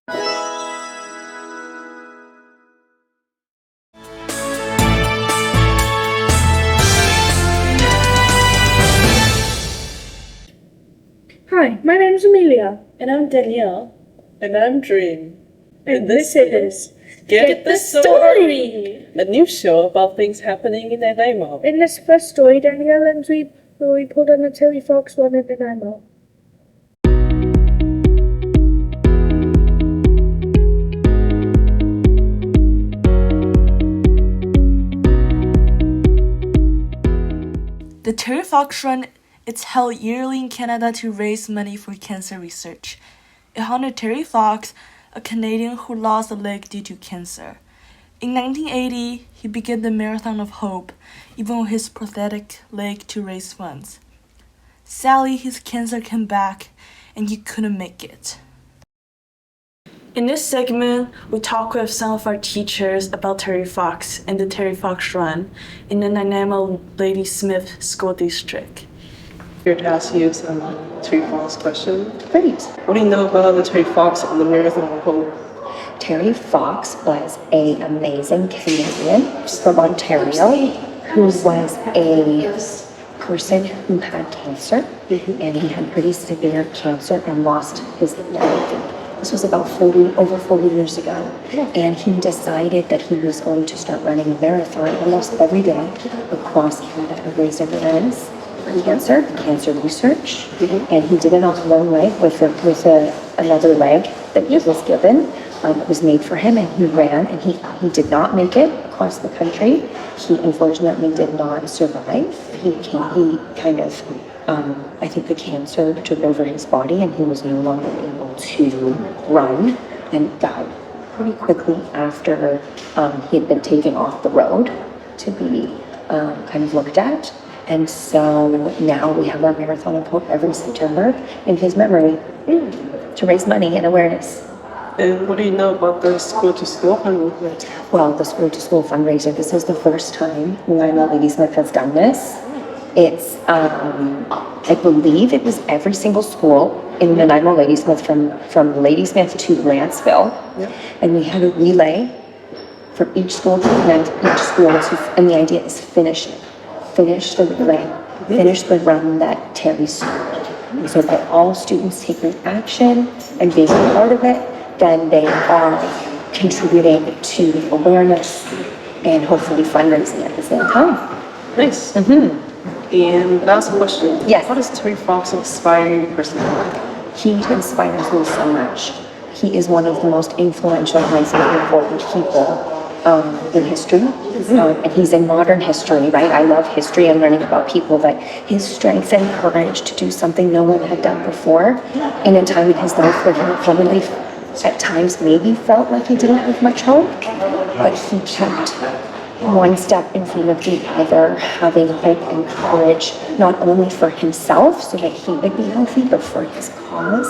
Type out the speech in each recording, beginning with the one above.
Hi, my name is Emilija. And I'm Danielle. And I'm Dream. And this is Get the Story! A new show about things happening in Nanaimo. In this first story, Danielle and Dream will report on the Terry Fox run in Nanaimo. The Terry Fox Run is held yearly in Canada to raise money for cancer research. It honored Terry Fox, a Canadian who lost a leg due to cancer. In 1980, he began the Marathon of Hope, even with his prosthetic leg, to raise funds. Sadly, his cancer came back and he couldn't make it. In this segment, we talk with some of our teachers about Terry Fox and the Terry Fox Run in the Nanaimo Lady Smith School District. Here to ask you some Terry Fox questions. Great. What do you know about the Terry Fox and the Marathon of Hope? Terry Fox was an amazing Canadian from Ontario who was a person who had cancer, and he had pretty severe cancer and lost his leg. This was about over 40 years ago, and he decided that he was going to start running a marathon almost every day across Canada to raise awareness for cancer research, and he did it on a long leg with another leg that he was given. It was made for him, and he ran, and he did not make it across the country. He unfortunately did not survive. I think the cancer took over his body, and he was no longer able to run, and died pretty quickly after he had been taken off the road to be kind of looked at. And so now we have our Marathon of Hope every September in his memory to raise money and awareness. And what do you know about the school-to-school fundraiser? Well, the school-to-school fundraiser, this is the first time Nanaimo Lady Smith has done this. It's, I believe it was every single school in Nanaimo Lady Smith from Lady Smith to Lanceville. Yeah. And we had a relay for each school to connect each school to, and the idea is finish it. Finish the relay, finish the run that Terry started. So that all students taking action and being a part of it, then they are contributing to awareness and hopefully fundraising at the same time. Nice. And last question. Yes. How does Terry Fox inspire you personally? He inspires me so much. He is one of the most influential and I think important people in history. And he's in modern history, right? I love history and learning about people, but his strength and courage to do something no one had done before in a time in his life where he probably at times maybe felt like he didn't have much hope, but he kept one step in front of the other, having hope and courage, not only for himself so that he would be healthy, but for his cause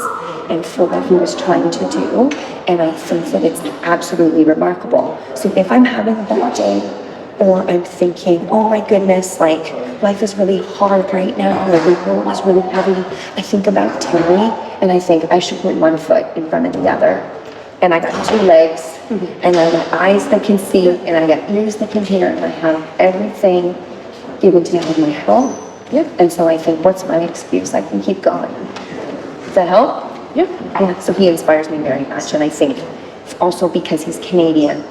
and for what he was trying to do. And I think that it's absolutely remarkable. So if I'm having a bad day, or I'm thinking, oh my goodness, like life is really hard right now, or the world is really heavy, I think about Terry and I think I should put one foot in front of the other. And I got two legs, and I got eyes that can see, and I got ears that can hear, and I have everything given to me in my head. Yep. And so I think, what's my excuse? I can keep going. Does that help? Yep. Yeah. So he inspires me very much, and I think also because he's Canadian,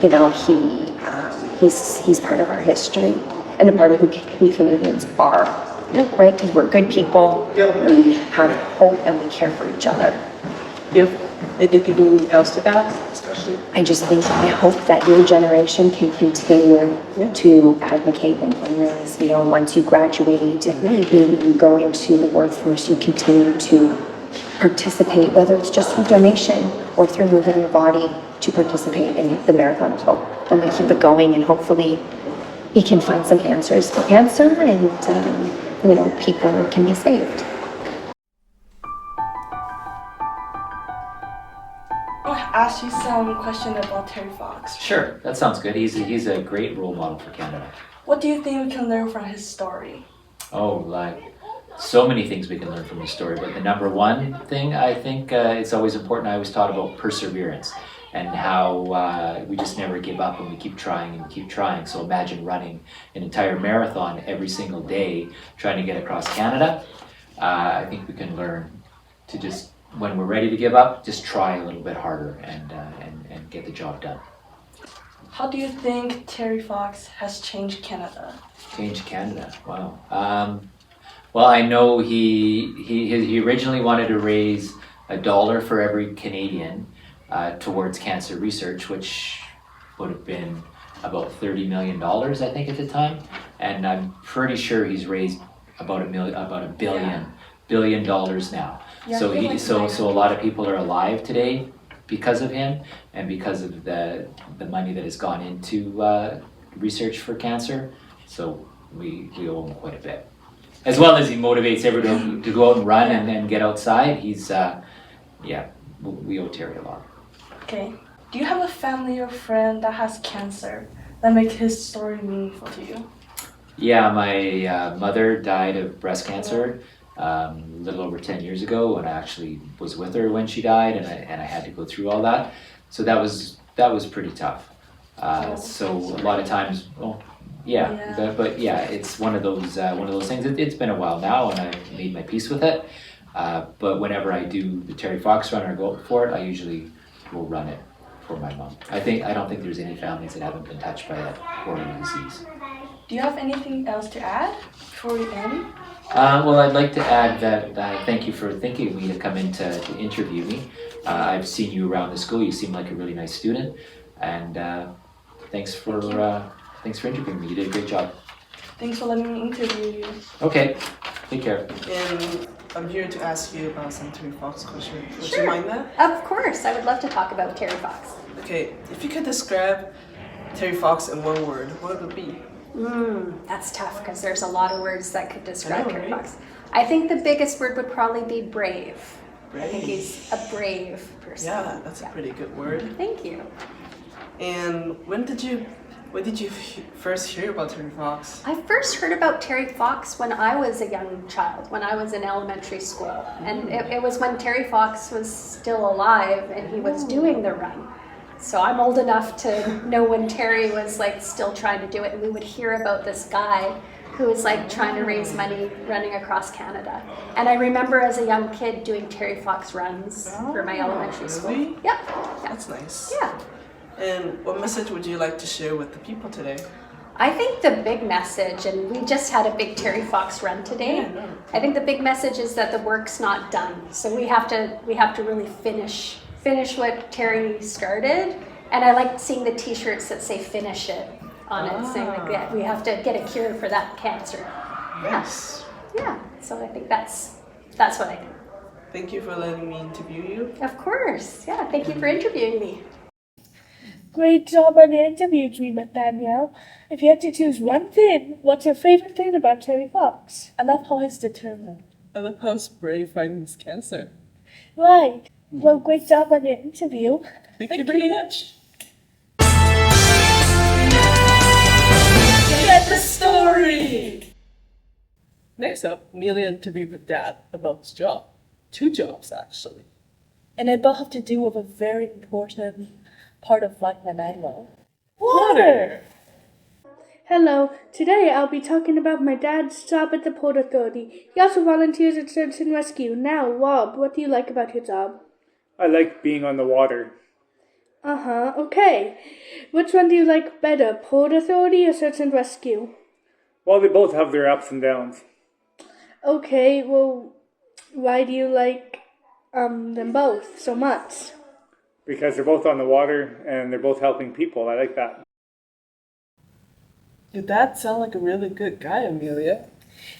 you know, he's part of our history and a part of who Canadians are. Yep. Right? Because we're good people, we have hope, and we care for each other. Yep. Anything else to add, especially? I just think, I hope that your generation can continue to advocate and fundraise. You know, once you graduate and you go into the workforce, you continue to participate, whether it's just through donation or through moving your body to participate in the Marathon of Hope. And we keep it going, and hopefully we can find some answers for cancer, and you know, people can be saved. Ask you some question about Terry Fox. Sure, that sounds good. He's a great role model for Canada. What do you think we can learn from his story? Oh, like so many things we can learn from his story, but the number one thing I think it's always important. I always taught about perseverance and how we just never give up and we keep trying and keep trying. So imagine running an entire marathon every single day trying to get across Canada. I think we can learn to just, when we're ready to give up, just try a little bit harder and get the job done. How do you think Terry Fox has changed Canada? Changed Canada, wow. Well, I know he originally wanted to raise $1 for every Canadian towards cancer research, which would have been about $30 million, I think, at the time. And I'm pretty sure he's raised about $1 billion now. Yeah, So I feel like so a lot of people are alive today because of him and because of the money that has gone into research for cancer. So we owe him quite a bit. As well as he motivates everyone to go out and run and get outside. He's we owe Terry a lot. Okay. Do you have a family or friend that has cancer that make his story meaningful to you? Yeah, my mother died of breast cancer a little over 10 years ago, and I actually was with her when she died, and I had to go through all that. So that was pretty tough. So a lot of times, but it's one of those things. It's been a while now, and I made my peace with it. But whenever I do the Terry Fox run or go for it, I usually will run it for my mom. I don't think there's any families that haven't been touched by that horrible disease. Do you have anything else to add before we end? Well, I'd like to add that thank you for thinking of me to come in to interview me. I've seen you around the school. You seem like a really nice student, and thanks for interviewing me. You did a great job. Thanks for letting me interview you. Okay, take care. And I'm here to ask you about some Terry Fox question. Would Sure. you mind that? Of course, I would love to talk about Terry Fox. Okay, if you could describe Terry Fox in one word, what would it be? That's tough because there's a lot of words that could describe I know, Terry right? Fox. I think the biggest word would probably be brave. I think Brave. he's a brave person. Yeah, that's a pretty good word. Thank you. And when did you first hear about Terry Fox? I first heard about Terry Fox when I was a young child, when I was in elementary school. And it was when Terry Fox was still alive and he was doing the run. So I'm old enough to know when Terry was like still trying to do it, and we would hear about this guy who was like trying to raise money running across Canada. And I remember as a young kid doing Terry Fox runs for my elementary school. Really? Yep. Yeah. That's nice. Yeah. And what message would you like to share with the people today? I think the big message, and we just had a big Terry Fox run today. Yeah, I know. I think the big message is that the work's not done. So we have to really finish what Terry started. And I like seeing the T-shirts that say "Finish It" on it, saying like that we have to get a cure for that cancer. Yes. Yeah. So I think that's what I think. Thank you for letting me interview you. Of course. Yeah. Thank you for interviewing me. Great job on the interview, Dreamer Danielle. If you had to choose one thing, what's your favorite thing about Terry Fox? I love how he's determined. I love how he's brave fighting his cancer. Right. Well, great job on your interview. Thank you very much. Get the story! Next up, Emilija interviewed with Dad about his job. 2 jobs, actually. And they both have to do with a very important part of life in Nanaimo. Water! Hello. Today I'll be talking about my dad's job at the Port Authority. He also volunteers at Search and Rescue. Now, Rob, what do you like about your job? I like being on the water. Okay. Which one do you like better, Port Authority or Search and Rescue? Well, they both have their ups and downs. Okay, well, why do you like them both so much? Because they're both on the water and they're both helping people. I like that. Your dad sounds like a really good guy, Emilija.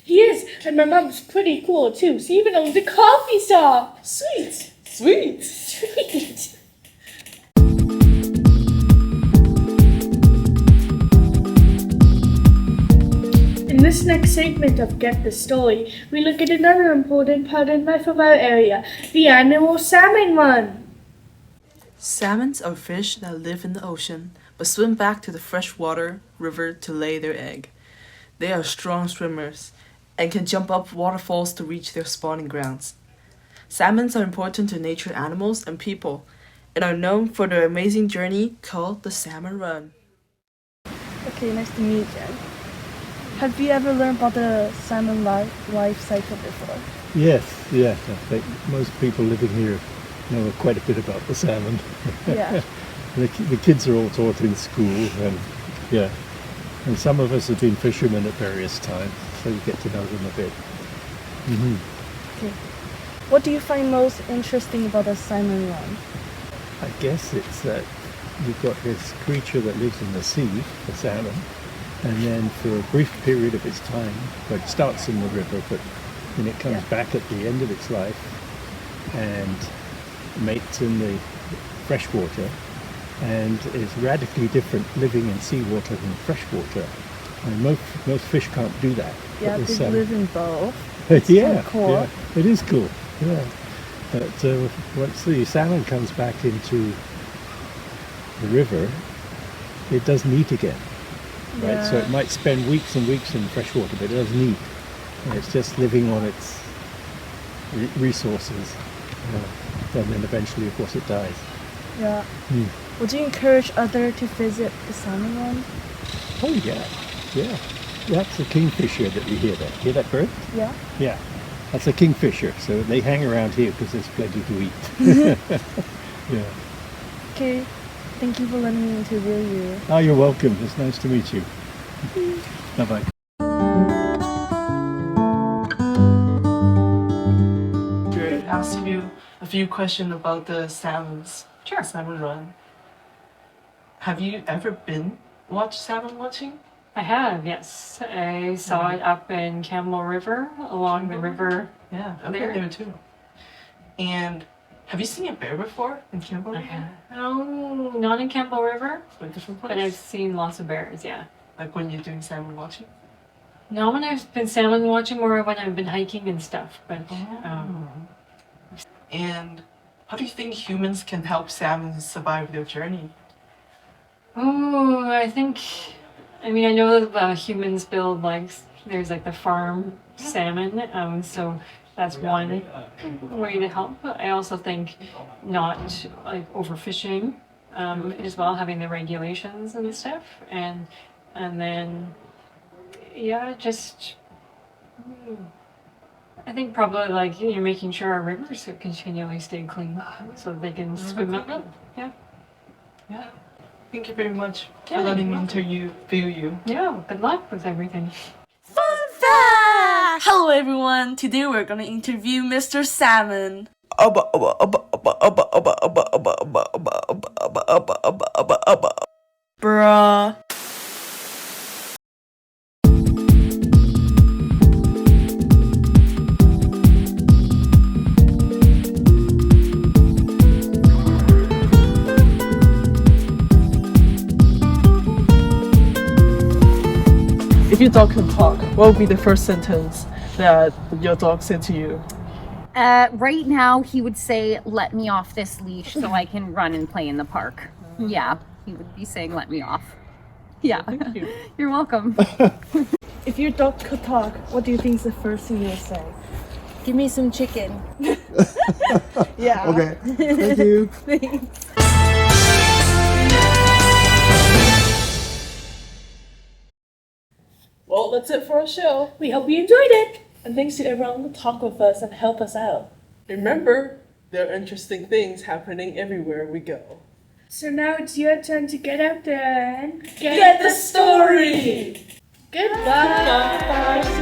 He is, and my mom's pretty cool too. She even owns a coffee shop. Sweet! Sweet. In this next segment of Get the Story, we look at another important part in life of our area, the annual salmon run. Salmons are fish that live in the ocean, but swim back to the freshwater river to lay their egg. They are strong swimmers, and can jump up waterfalls to reach their spawning grounds. Salmons are important to nature animals and people, and are known for their amazing journey called the Salmon Run. Okay, nice to meet you. Have you ever learned about the salmon life cycle before? Yes. I think most people living here know quite a bit about the salmon. Yeah. The kids are all taught in school, and some of us have been fishermen at various times, so you get to know them a bit. Okay. What do you find most interesting about the salmon run? I guess it's that you've got this creature that lives in the sea, the salmon, and then for a brief period of its time, well, it starts in the river, but then it comes back at the end of its life and mates in the freshwater, and is radically different living in seawater than freshwater. And most fish can't do that. Yeah, But they live in both. yeah, cool. yeah, it is cool. Yeah, but once the salmon comes back into the river, it doesn't eat again, right? So it might spend weeks and weeks in freshwater, but it doesn't eat. And it's just living on its resources, and then eventually, of course, it dies. Yeah. Would you encourage others to visit the salmon run? Oh yeah. That's a kingfisher that we hear there. Hear that bird? Yeah. Yeah, that's a kingfisher. So they hang around here because there's plenty to eat. Yeah. Okay. Thank you for letting me interview you. Oh, you're welcome. It's nice to meet you. Bye-bye. To ask you a few questions about the salmons. Sure. Salmon run. Have you ever watched salmon watching? I have, yes. I saw it up in Campbell River, along the river. Yeah, I've been there too. And have you seen a bear before in Campbell River? No, not in Campbell River, A different place? but I've seen lots of bears, yeah. Like when you're doing salmon watching? No, when I've been salmon watching, more when I've been hiking and stuff, but And how do you think humans can help salmon survive their journey? I mean, I know that humans build there's the farm salmon, so that's one way to help. I also think not overfishing as well, having the regulations and stuff, and then I think probably you're making sure our rivers continually stay clean so that they can swim up. Yeah. Thank you very much for letting me interview you. Yeah, good luck with everything. Fun fact! Hello everyone! Today we're gonna interview Mr. Salmon. Bruh. If your dog can talk, what would be the first sentence that your dog said to you? Right now, he would say, "Let me off this leash so I can run and play in the park." Yeah, he would be saying, "Let me off." Yeah. Thank you. You're welcome. If your dog could talk, what do you think is the first thing you would say? Give me some chicken. Yeah. Okay. Thank you. Thanks. Well, that's it for our show. We hope you enjoyed it. And thanks to everyone who talked with us and helped us out. Remember, there are interesting things happening everywhere we go. So now it's your turn to get out there and Get the story! Goodbye.